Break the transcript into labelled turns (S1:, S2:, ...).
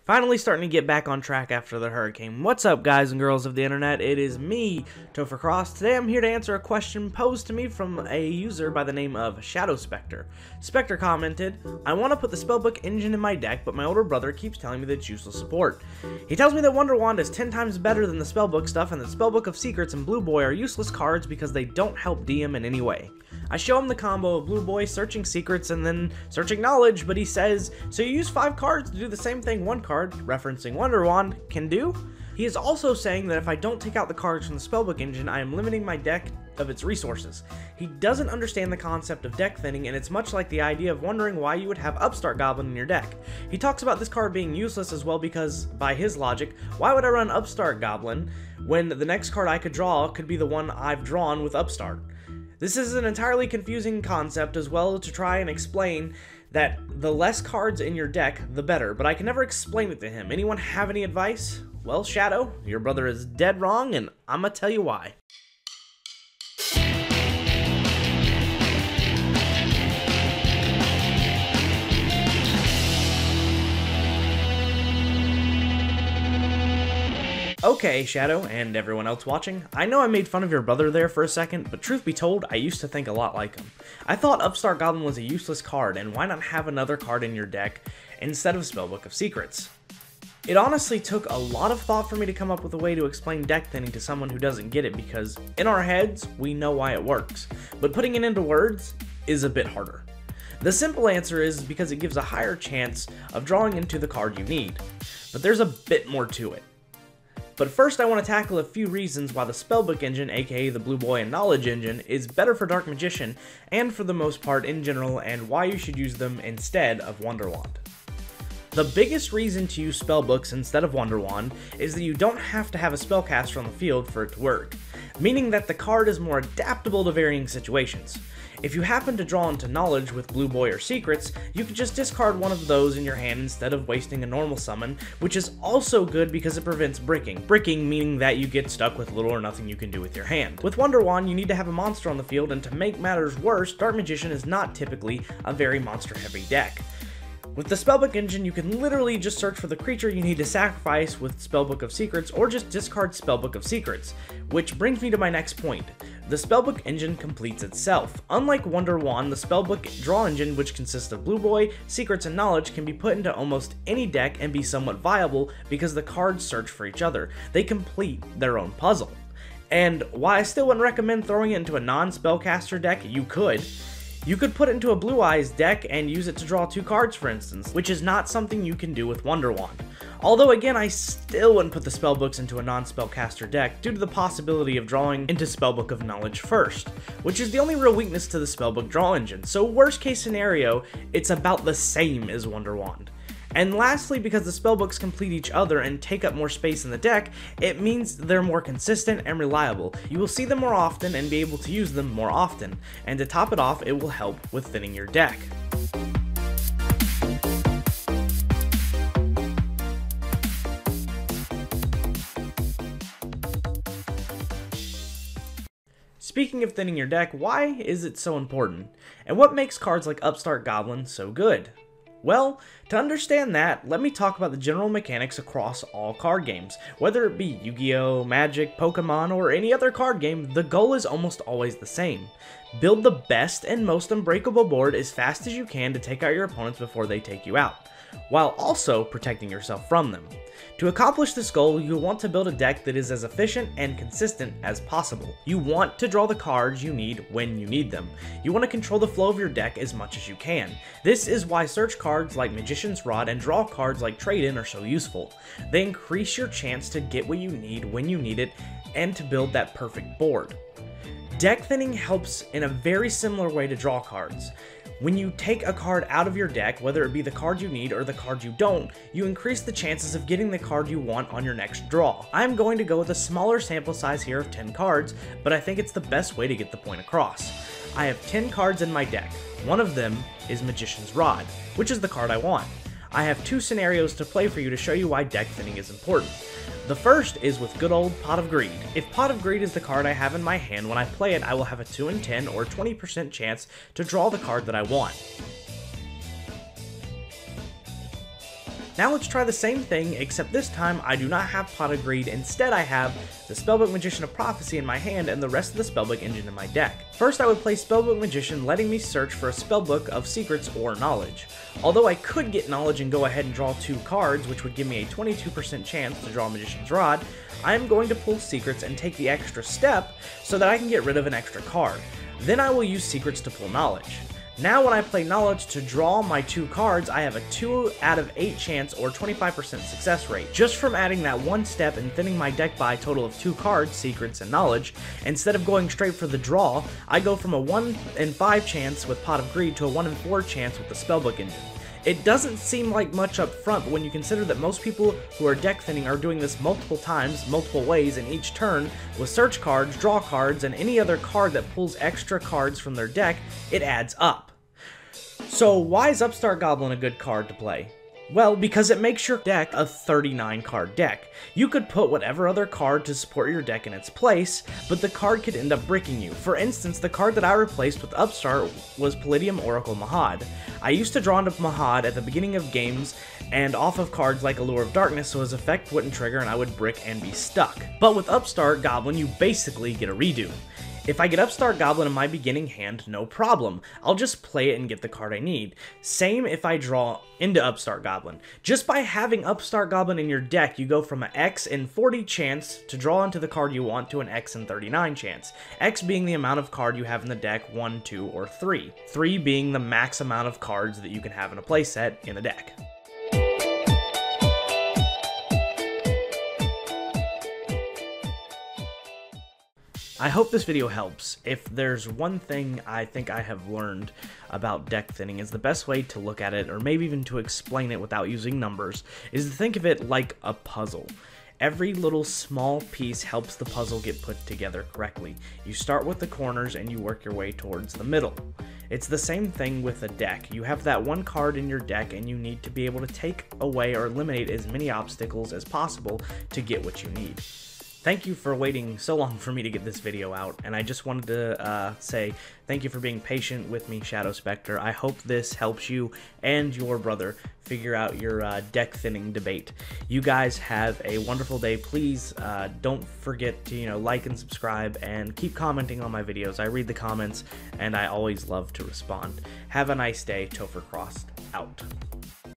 S1: Finally starting to get back on track after the hurricane. What's up, guys and girls of the internet? It is me, Topher Crost. Today I'm here to answer a question posed to me from a user by the name of Shadow Spector. Spector commented, I want to put the Spellbook engine in my deck, but my older brother keeps telling me that it's useless support. He tells me that Wonder Wand is 10 times better than the Spellbook stuff, and that Spellbook of Secrets and Blue Boy are useless cards because they don't help DM in any way. I show him the combo of Blue Boy searching secrets and then searching knowledge, but he says, so you use 5 cards to do the same thing one card, referencing Wonder Wand, can do? He is also saying that if I don't take out the cards from the Spellbook engine, I am limiting my deck of its resources. He doesn't understand the concept of deck thinning, and it's much like the idea of wondering why you would have Upstart Goblin in your deck. He talks about this card being useless as well because, by his logic, why would I run Upstart Goblin when the next card I could draw could be the one I've drawn with Upstart? This is an entirely confusing concept as well to try and explain that the less cards in your deck, the better, but I can never explain it to him. Anyone have any advice? Well, Shadow, your brother is dead wrong, and I'm gonna tell you why. Okay, Shadow, and everyone else watching, I know I made fun of your brother there for a second, but truth be told, I used to think a lot like him. I thought Upstart Goblin was a useless card, and why not have another card in your deck instead of Spellbook of Secrets? It honestly took a lot of thought for me to come up with a way to explain deck thinning to someone who doesn't get it, because in our heads, we know why it works, but putting it into words is a bit harder. The simple answer is because it gives a higher chance of drawing into the card you need, but there's a bit more to it. But first I want to tackle a few reasons why the Spellbook engine, aka the Blue Boy and Knowledge engine, is better for Dark Magician, and for the most part in general, and why you should use them instead of Wonder Wand. The biggest reason to use Spellbooks instead of Wonder Wand is that you don't have to have a spellcaster on the field for it to work, meaning that the card is more adaptable to varying situations. If you happen to draw into Knowledge with Blue Boy or Secrets, you can just discard one of those in your hand instead of wasting a normal summon, which is also good because it prevents bricking. Bricking meaning that you get stuck with little or nothing you can do with your hand. With Wonder Wand, you need to have a monster on the field, and to make matters worse, Dark Magician is not typically a very monster-heavy deck. With the Spellbook engine, you can literally just search for the creature you need to sacrifice with Spellbook of Secrets, or just discard Spellbook of Secrets, which brings me to my next point. The Spellbook engine completes itself. Unlike Wonder Wand, the Spellbook draw engine, which consists of Blue Boy, Secrets, and Knowledge, can be put into almost any deck and be somewhat viable because the cards search for each other. They complete their own puzzle. And while I still wouldn't recommend throwing it into a non-spellcaster deck, you could put it into a Blue Eyes deck and use it to draw 2 cards, for instance, which is not something you can do with Wonder Wand. Although again, I still wouldn't put the Spellbooks into a non-spellcaster deck due to the possibility of drawing into Spellbook of Knowledge first, which is the only real weakness to the Spellbook draw engine, so worst case scenario, it's about the same as Wonder Wand. And lastly, because the Spellbooks complete each other and take up more space in the deck, it means they're more consistent and reliable. You will see them more often and be able to use them more often, and to top it off, it will help with thinning your deck. Speaking of thinning your deck, why is it so important? And what makes cards like Upstart Goblin so good? Well, to understand that, let me talk about the general mechanics across all card games. Whether it be Yu-Gi-Oh!, Magic, Pokemon, or any other card game, the goal is almost always the same. Build the best and most unbreakable board as fast as you can to take out your opponents before they take you out, while also protecting yourself from them. To accomplish this goal, you'll want to build a deck that is as efficient and consistent as possible. You want to draw the cards you need when you need them. You want to control the flow of your deck as much as you can. This is why search cards like Magician's Rod and draw cards like Trade-In are so useful. They increase your chance to get what you need when you need it and to build that perfect board. Deck thinning helps in a very similar way to draw cards. When you take a card out of your deck, whether it be the card you need or the card you don't, you increase the chances of getting the card you want on your next draw. I'm going to go with a smaller sample size here of 10 cards, but I think it's the best way to get the point across. I have 10 cards in my deck. One of them is Magician's Rod, which is the card I want. I have 2 scenarios to play for you to show you why deck thinning is important. The first is with good old Pot of Greed. If Pot of Greed is the card I have in my hand, when I play it, I will have a 2 in 10 or 20% chance to draw the card that I want. Now let's try the same thing, except this time I do not have Pot of Greed. Instead I have the Spellbook Magician of Prophecy in my hand and the rest of the Spellbook engine in my deck. First I would play Spellbook Magician, letting me search for a Spellbook of Secrets or Knowledge. Although I could get Knowledge and go ahead and draw 2 cards, which would give me a 22% chance to draw Magician's Rod, I am going to pull Secrets and take the extra step so that I can get rid of an extra card. Then I will use Secrets to pull Knowledge. Now when I play Knowledge to draw my 2 cards, I have a 2 out of 8 chance or 25% success rate. Just from adding that one step and thinning my deck by a total of 2 cards, Secrets and Knowledge, instead of going straight for the draw, I go from a 1 in 5 chance with Pot of Greed to a 1 in 4 chance with the Spellbook engine. It doesn't seem like much up front, but when you consider that most people who are deck thinning are doing this multiple times, multiple ways in each turn, with search cards, draw cards, and any other card that pulls extra cards from their deck, it adds up. So why is Upstart Goblin a good card to play? Well, because it makes your deck a 39 card deck. You could put whatever other card to support your deck in its place, but the card could end up bricking you. For instance, the card that I replaced with Upstart was Palladium Oracle Mahad. I used to draw into Mahad at the beginning of games and off of cards like Allure of Darkness, so his effect wouldn't trigger and I would brick and be stuck. But with Upstart Goblin, you basically get a redo. If I get Upstart Goblin in my beginning hand, no problem. I'll just play it and get the card I need. Same if I draw into Upstart Goblin. Just by having Upstart Goblin in your deck, you go from an X in 40 chance to draw into the card you want to an X in 39 chance. X being the amount of card you have in the deck, 1, 2, or 3. 3 being the max amount of cards that you can have in a playset in a deck. I hope this video helps. If there's one thing I think I have learned about deck thinning, is the best way to look at it, or maybe even to explain it without using numbers, is to think of it like a puzzle. Every little small piece helps the puzzle get put together correctly. You start with the corners and you work your way towards the middle. It's the same thing with a deck. You have that one card in your deck and you need to be able to take away or eliminate as many obstacles as possible to get what you need. Thank you for waiting so long for me to get this video out, and I just wanted to say thank you for being patient with me, Shadow Spector. I hope this helps you and your brother figure out your deck thinning debate. You guys have a wonderful day. Please don't forget to like and subscribe and keep commenting on my videos. I read the comments and I always love to respond. Have a nice day. Topher Crost out.